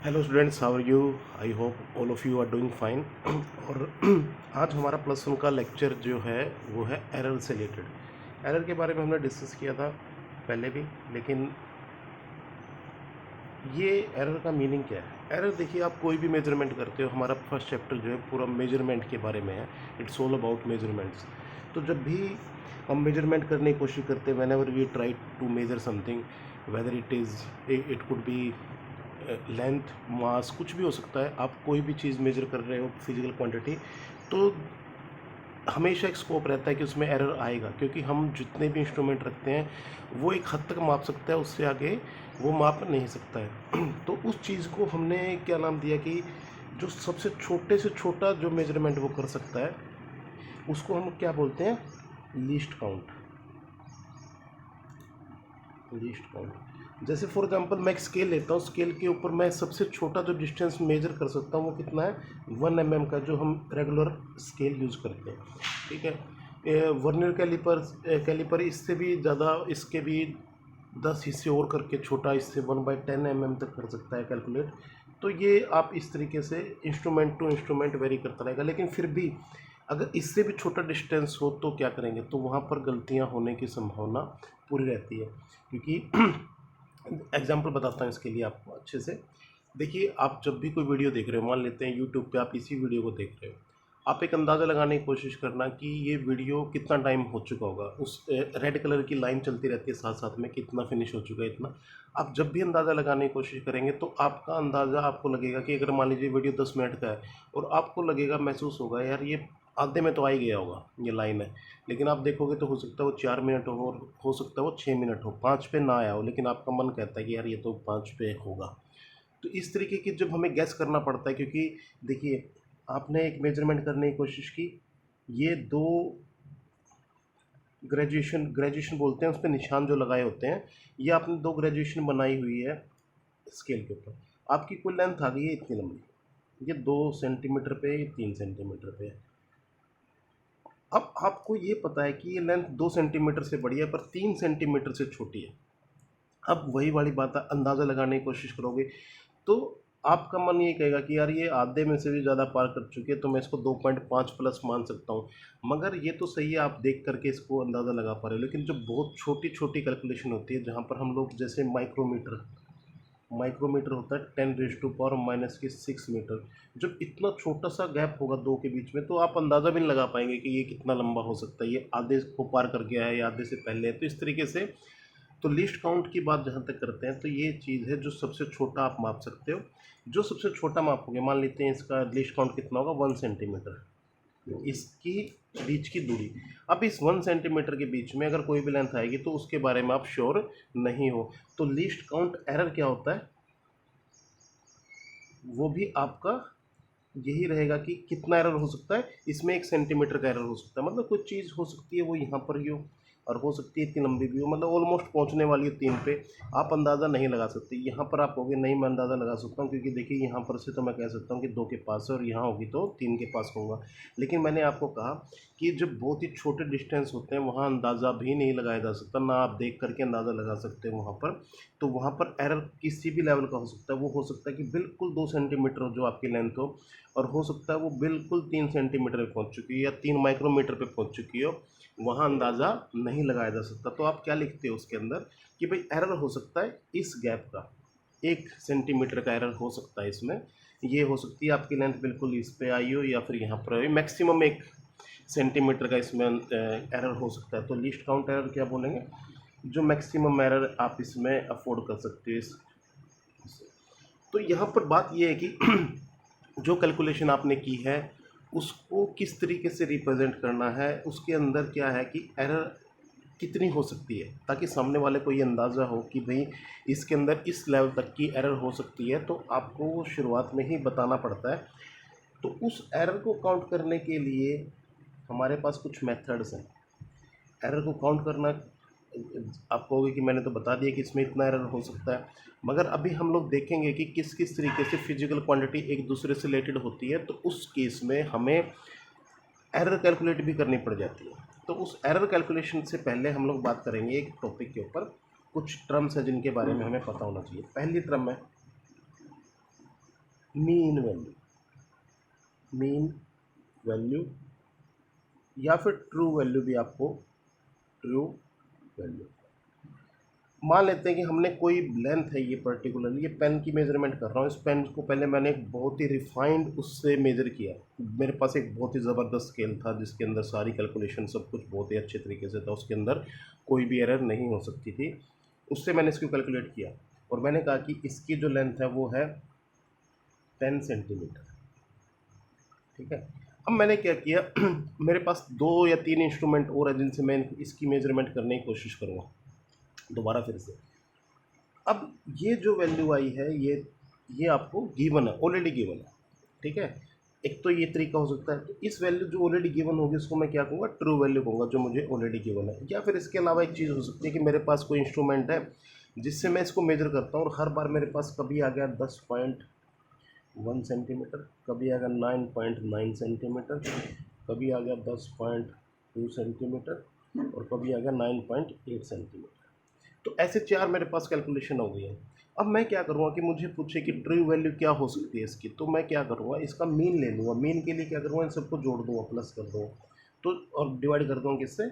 Hello students, how are you? I hope all of you are doing fine. और आज हमारा plus one का lecture जो है वो है एरर से रिलेटेड। एरर के बारे में हमने डिस्कस किया था पहले भी, लेकिन ये एरर का मीनिंग क्या है? एरर देखिए, आप कोई भी मेजरमेंट करते हो, हमारा फर्स्ट चैप्टर जो है पूरा मेजरमेंट के बारे में है। It's all about measurements. तो जब भी हम मेजरमेंट करने की कोशिश करते हैं, whenever we try to measure something, whether it could be length, mass, कुछ भी हो सकता है। आप कोई भी चीज़ मेजर कर रहे हो, फिजिकल क्वांटिटी, तो हमेशा एक स्कोप रहता है कि उसमें एरर आएगा, क्योंकि हम जितने भी इंस्ट्रूमेंट रखते हैं वो एक हद तक माप सकता है, उससे आगे वो माप नहीं सकता है। तो उस चीज़ को हमने क्या नाम दिया कि जो सबसे छोटे से छोटा जो मेजरमेंट वो कर सकता है उसको हम क्या बोलते हैं? Least count. Least count. जैसे फॉर एग्जांपल मैं एक स्केल लेता हूँ, स्केल के ऊपर मैं सबसे छोटा जो डिस्टेंस मेजर कर सकता हूँ वो कितना है? 1 mm का, जो हम रेगुलर स्केल यूज़ करते हैं। ठीक है। वर्नियर कैलिपर इससे भी ज़्यादा, इसके भी 10 हिस्से और करके छोटा, इससे 1/10 mm तक कर सकता है कैलकुलेट। तो ये आप इस तरीके से इंस्ट्रूमेंट टू इंस्ट्रूमेंट वेरी करता रहेगा, लेकिन फिर भी अगर इससे भी छोटा डिस्टेंस हो तो क्या करेंगे? तो वहाँ पर गलतियाँ होने की संभावना पूरी रहती है, क्योंकि एग्जाम्पल बताता हूँ इसके लिए आपको अच्छे से। देखिए, आप जब भी कोई वीडियो देख रहे हो, मान लेते हैं यूट्यूब पे आप इसी वीडियो को देख रहे हो, आप एक अंदाज़ा लगाने की कोशिश करना कि ये वीडियो कितना टाइम हो चुका होगा। उस रेड कलर की लाइन चलती रहती है साथ साथ में, कितना फिनिश हो चुका है इतना। आप जब भी अंदाज़ा लगाने की कोशिश करेंगे तो आपका अंदाज़ा आपको लगेगा कि अगर मान लीजिए वीडियो 10 मिनट का है और आपको लगेगा, महसूस होगा, यार ये आधे में तो आ ही गया होगा, ये लाइन है। लेकिन आप देखोगे तो हो सकता है वो 4 मिनट हो, और हो सकता है वो 6 मिनट हो, 5 पे ना आया हो, लेकिन आपका मन कहता है कि यार ये तो 5 पे होगा। तो इस तरीके की जब हमें गैस करना पड़ता है, क्योंकि देखिए, आपने एक मेजरमेंट करने की कोशिश की, ये दो ग्रेजुएशन ग्रेजुएशन बोलते हैं उस पर निशान जो लगाए होते हैं, ये आपने दो ग्रेजुएशन बनाई हुई है स्केल के ऊपर। आपकी कुल लेंथ आ गई है इतनी लंबी, ये 2 सेंटीमीटर पे, ये 3 सेंटीमीटर पे है। अब आपको ये पता है कि ये लेंथ 2 सेंटीमीटर से बड़ी है पर 3 सेंटीमीटर से छोटी है। अब वही वाली बात है, अंदाज़ा लगाने की कोशिश करोगे तो आपका मन ये कहेगा कि यार ये आधे में से भी ज़्यादा पार कर चुकी है, तो मैं इसको 2.5 प्लस मान सकता हूँ। मगर ये तो सही है, आप देख करके इसको अंदाज़ा लगा पा रहे हो, लेकिन जो बहुत छोटी छोटी कैलकुलेशन होती है, जहाँ पर हम लोग जैसे माइक्रोमीटर माइक्रोमीटर होता है 10⁻⁻⁶मीटर। जब इतना छोटा सा गैप होगा दो के बीच में, तो आप अंदाज़ा भी नहीं लगा पाएंगे कि ये कितना लंबा हो सकता है, ये आधे को पार कर गया है या आधे से पहले है। तो इस तरीके से, तो लीस्ट काउंट की बात जहाँ तक करते हैं, तो ये चीज़ है जो सबसे छोटा आप माप सकते हो। जो सबसे छोटा मापोगे, मान लेते हैं इसका लीस्ट काउंट कितना होगा? 1 सेंटीमीटर, इसकी बीच की दूरी। अब इस 1 सेंटीमीटर के बीच में अगर कोई भी लेंथ आएगी तो उसके बारे में आप श्योर नहीं हो, तो लीस्ट काउंट एरर क्या होता है? वो भी आपका यही रहेगा कि कितना एरर हो सकता है इसमें। 1 सेंटीमीटर का एरर हो सकता है, मतलब कुछ चीज़ हो सकती है वो यहाँ पर ही हो, और हो सकती है इतनी लंबी भी हो, मतलब ऑलमोस्ट पहुँचने वाली है 3 पे। आप अंदाज़ा नहीं लगा सकते। यहाँ पर आप कहोगे नहीं, मैं अंदाज़ा लगा सकता हूँ, क्योंकि देखिए यहाँ पर से तो मैं कह सकता हूँ कि 2 के पास है, और यहाँ होगी तो 3 के पास कहूँगा। लेकिन मैंने आपको कहा कि जब बहुत ही छोटे डिस्टेंस होते हैं वहाँ अंदाज़ा भी नहीं लगाया जा सकता, ना आप देख करके अंदाज़ा लगा सकते हैं वहाँ पर। तो वहाँ पर एरर किसी भी लेवल का हो सकता है। वो हो सकता है कि बिल्कुल 2 सेंटीमीटर हो जो आपकी लेंथ हो, और हो सकता है वो बिल्कुल 3 सेंटीमीटर पे पहुंच चुकी है या 3 माइक्रोमीटर पे पहुंच चुकी हो। वहाँ अंदाज़ा नहीं लगाया जा सकता। तो आप क्या लिखते हो उसके अंदर कि भाई एरर हो सकता है इस गैप का, 1 सेंटीमीटर का एरर हो सकता है इसमें। ये हो सकती है आपकी लेंथ बिल्कुल इस पे आई हो या फिर यहाँ पर आई, मैक्सिमम 1 सेंटीमीटर का इसमें एरर हो सकता है। तो लीस्ट काउंट एरर क्या बोलेंगे? जो मैक्सिमम एरर आप इसमें अफोर्ड कर सकते हो इस। तो यहाँ पर बात ये है कि जो कैलकुलेशन आपने की है उसको किस तरीके से रिप्रेजेंट करना है, उसके अंदर क्या है कि एरर कितनी हो सकती है, ताकि सामने वाले को ये अंदाज़ा हो कि भाई इसके अंदर इस लेवल तक की एरर हो सकती है, तो आपको वो शुरुआत में ही बताना पड़ता है। तो उस एरर को काउंट करने के लिए हमारे पास कुछ मेथड्स हैं। एरर को काउंट करना, आप कहोगे कि मैंने तो बता दिया कि इसमें इतना एरर हो सकता है, मगर अभी हम लोग देखेंगे कि किस किस तरीके से फिजिकल क्वांटिटी एक दूसरे से रिलेटेड होती है। तो उस केस में हमें एरर कैलकुलेट भी करनी पड़ जाती है। तो उस एरर कैलकुलेशन से पहले हम लोग बात करेंगे एक टॉपिक के ऊपर, कुछ टर्म्स हैं जिनके बारे में हमें पता होना चाहिए। पहली टर्म है मीन वैल्यू, मीन वैल्यू या फिर ट्रू वैल्यू भी आपको, ट्रू वैल्यू। मान लेते हैं कि हमने कोई लेंथ है, ये पर्टिकुलरली ये पेन की मेजरमेंट कर रहा हूँ। इस पेन को पहले मैंने एक बहुत ही रिफाइंड उससे मेजर किया। मेरे पास एक बहुत ही ज़बरदस्त स्केल था जिसके अंदर सारी कैलकुलेशन सब कुछ बहुत ही अच्छे तरीके से था, उसके अंदर कोई भी एरर नहीं हो सकती थी। उससे मैंने इसको कैलकुलेट किया और मैंने कहा कि इसकी जो लेंथ है वो है 10 सेंटीमीटर। ठीक है, अब मैंने क्या किया मेरे पास 2 या 3 इंस्ट्रूमेंट और हैं जिनसे मैं इसकी मेजरमेंट करने की कोशिश करूँगा दोबारा फिर से। अब ये जो वैल्यू आई है ये आपको गिवन है, ऑलरेडी गिवन है। ठीक है, एक तो ये तरीका हो सकता है। तो इस वैल्यू जो ऑलरेडी गिवन होगी उसको मैं क्या कहूँगा, ट्रू वैल्यू कहूँगा, जो मुझे ऑलरेडी गिवन है। या फिर इसके अलावा एक चीज़ हो सकती है कि मेरे पास कोई इंस्ट्रूमेंट है जिससे मैं इसको मेजर करता हूँ और हर बार मेरे पास कभी आ गया 10.1 सेंटीमीटर, कभी आ गया 9.9 सेंटीमीटर, कभी आ गया 10.2 सेंटीमीटर और कभी आ गया 9.8 सेंटीमीटर। तो ऐसे 4 मेरे पास कैलकुलेशन हो गई है। अब मैं क्या करूँगा कि मुझे पूछे कि ट्रू वैल्यू क्या हो सकती है इसकी, तो मैं क्या करूँगा, इसका मीन ले लूँगा। मीन के लिए क्या करूँगा, इन सबको जोड़ दूँगा, प्लस कर दूँगा, तो और डिवाइड कर दूँगा किससे,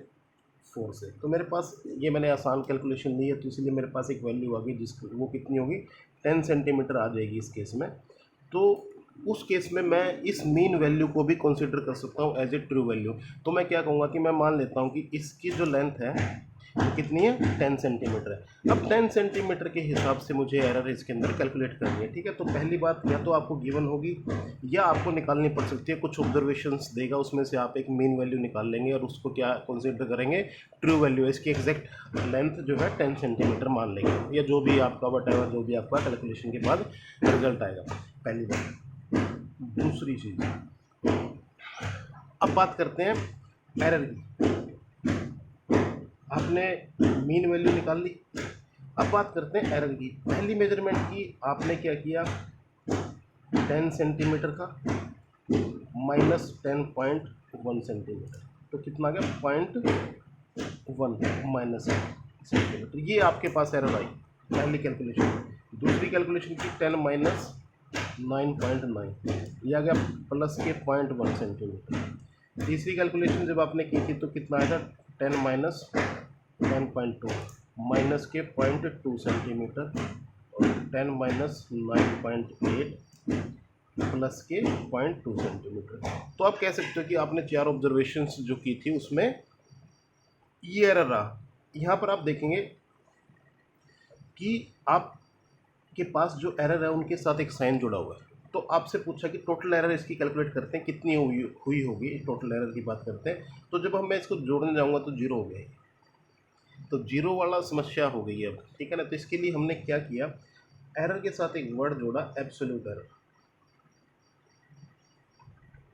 4 से। तो मेरे पास ये मैंने आसान कैलकुलेशन ली है, तो इसलिए मेरे पास एक वैल्यू आ गई जिसकी वो कितनी होगी, 10 सेंटीमीटर आ जाएगी इस केस में। तो उस केस में मैं इस मीन वैल्यू को भी कंसिडर कर सकता हूँ एज ए ट्रू वैल्यू। तो मैं क्या कहूँगा कि मैं मान लेता हूँ कि इसकी जो लेंथ है वो कितनी है, 10 सेंटीमीटर है। अब 10 सेंटीमीटर के हिसाब से मुझे एरर इसके अंदर कैलकुलेट करनी है। ठीक है, तो पहली बात या तो आपको गिवन होगी या आपको निकालनी पड़ सकती है। कुछ ऑब्जर्वेशंस देगा, उसमें से आप एक मीन वैल्यू निकाल लेंगे और उसको क्या कंसिडर करेंगे, ट्रू वैल्यू। इसकी एग्जैक्ट लेंथ जो है 10 सेंटीमीटर मान लेंगे, या जो भी आपका वट जो भी आपका कैलकुलेशन के बाद रिजल्ट आएगा, पहली बात। दूसरी चीज़, अब बात करते हैं एरर की। आपने मीन वैल्यू निकाल ली, अब बात करते हैं एरर की। पहली मेजरमेंट की आपने क्या किया, 10 सेंटीमीटर का माइनस 10.1 सेंटीमीटर, तो कितना आ गया, 0.1 माइनस सेंटीमीटर। ये आपके पास एरर आई पहली कैलकुलेशन। दूसरी कैलकुलेशन की 10 माइनस 9.9, ये आ गया प्लस के 0.1 सेंटीमीटर। तीसरी कैलकुलेशन जब आपने की थी तो कितना आया था, 10 माइनस 10.2 माइनस के 0.2 सेंटीमीटर और 10 माइनस 9.8 प्लस के 0.2 सेंटीमीटर। तो आप कह सकते हो कि आपने 4 ऑब्जर्वेशंस जो की थी उसमें ये एरर रहा। यहाँ पर आप देखेंगे कि आपके पास जो एरर है उनके साथ एक साइन जुड़ा हुआ है। तो आपसे पूछा कि टोटल एरर इसकी कैलकुलेट करते हैं कितनी हुई होगी, टोटल एरर की बात करते हैं। तो जब मैं इसको जोड़ने जाऊँगा तो 0 हो गया, तो 0 वाला समस्या हो गई अब। ठीक है ना, तो इसके लिए हमने क्या किया, एरर के साथ एक वर्ड जोड़ा, एब्सोल्यूट एरर।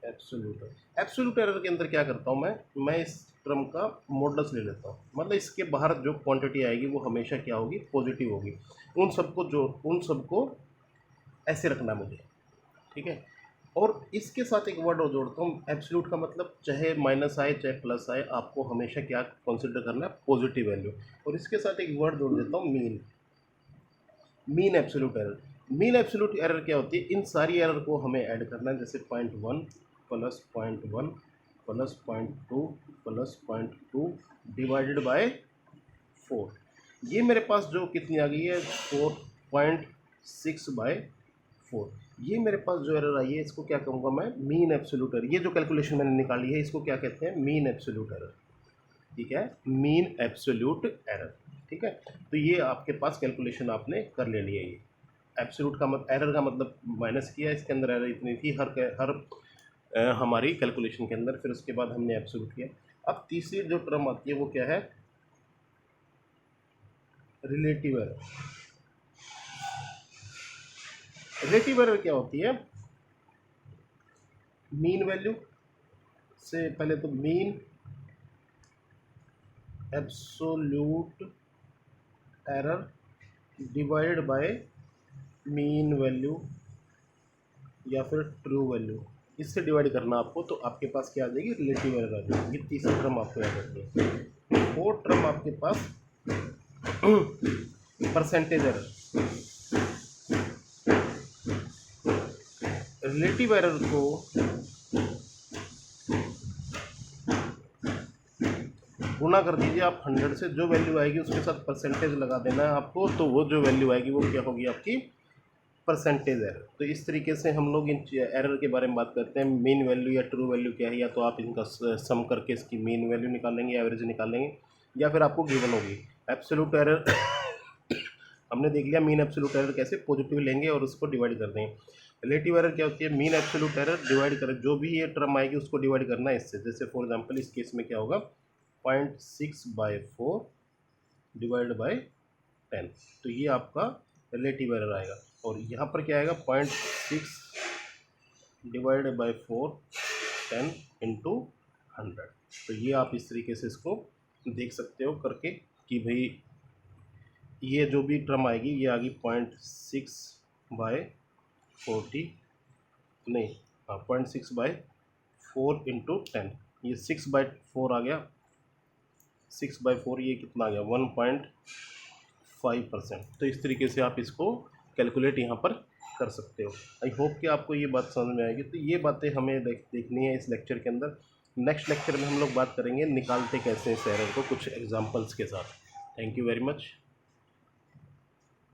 एब्सोल्यूट एरर के अंदर क्या करता हूँ मैं इस टर्म का मॉडल्स ले लेता हूँ। मतलब इसके बाहर जो क्वांटिटी आएगी वो हमेशा क्या होगी, पॉजिटिव होगी। उन सबको ऐसे रखना मुझे। ठीक है, और इसके साथ एक वर्ड और जोड़ता हूँ, एब्सोल्यूट का मतलब चाहे माइनस आए चाहे प्लस आए, आपको हमेशा क्या कंसिडर करना है, पॉजिटिव वैल्यू। और इसके साथ एक वर्ड जोड़ देता हूँ, mean absolute error. Mean absolute error क्या होती है, इन सारी एरर को हमें ऐड करना है, जैसे 0.1 plus 0.1 plus 0.2 plus 0.2 divided by 4। ये मेरे पास जो कितनी आ गई है, 4.6/4। ये मेरे पास जो एरर आई है इसको क्या कहूँगा मैं, मीन एब्सोल्यूट एरर। ये जो कैलकुलेशन मैंने निकाली है इसको क्या कहते हैं, मीन एब्सोल्यूट एरर। ठीक है, मीन एब्सोल्यूट एरर। ठीक है, तो ये आपके पास कैलकुलेशन आपने कर लेनी है। ये एब्सोल्यूट का एरर का मतलब माइनस किया, इसके अंदर एरर इतनी थी हर हमारी कैलकुलेशन के अंदर, फिर उसके बाद हमने एब्सोल्यूट किया। अब तीसरी जो टर्म आती है वो क्या है, रिलेटिव एरर। रिलेटिव एरर क्या होती है, मीन वैल्यू से पहले तो mean absolute error divided by mean value या फिर ट्रू वैल्यू, इससे डिवाइड करना आपको, तो आपके पास क्या आ जाएगी, रिलेटिव एरर आ जाएगी। ये तीसरी टर्म आपको याद रखनी है। फोर्थ टर्म आपके पास परसेंटेज एरर। रिलेटिव एरर को गुना कर दीजिए आप 100 से, जो वैल्यू आएगी उसके साथ परसेंटेज लगा देना है आपको, तो वो जो वैल्यू आएगी वो क्या होगी आपकी परसेंटेज एरर। तो इस तरीके से हम लोग इन एरर के बारे में बात करते हैं। मीन वैल्यू या ट्रू वैल्यू क्या है, या तो आप इनका सम करके इसकी मीन वैल्यू निकालेंगे, एवरेज निकालेंगे, या फिर आपको गिवन होगी एब्सोल्यूट एरर। हमने देख लिया मीन एब्सोल्यूट एरर कैसे, पॉजिटिव लेंगे और उसको डिवाइड कर देंगे। रिलेटिव एरर क्या होती है, मीन एब्सोल्यूट एरर डिवाइड करें, जो भी ये टर्म आएगी उसको डिवाइड करना है इससे। जैसे फॉर एग्जांपल इस केस में क्या होगा, 0.6/4 डिवाइड बाय 10, तो ये आपका रिलेटिव एरर आएगा। और यहाँ पर क्या आएगा, 0.6 डिवाइड बाय 4 10 इंटू 100। तो ये आप इस तरीके से इसको देख सकते हो करके कि भाई ये जो भी टर्म आएगी ये आ गई 0.6/40, नहीं हाँ 0.6/4 इंटू 10, ये 6/4 आ गया, 6/4 ये कितना आ गया 1.5%। तो इस तरीके से आप इसको कैलकुलेट यहाँ पर कर सकते हो। आई होप कि आपको ये बात समझ में आएगी। तो ये बातें हमें देखनी है इस लेक्चर के अंदर। नेक्स्ट लेक्चर में हम लोग बात करेंगे निकालते कैसे इस एरर को कुछ एग्जांपल्स के साथ। Thank you very much.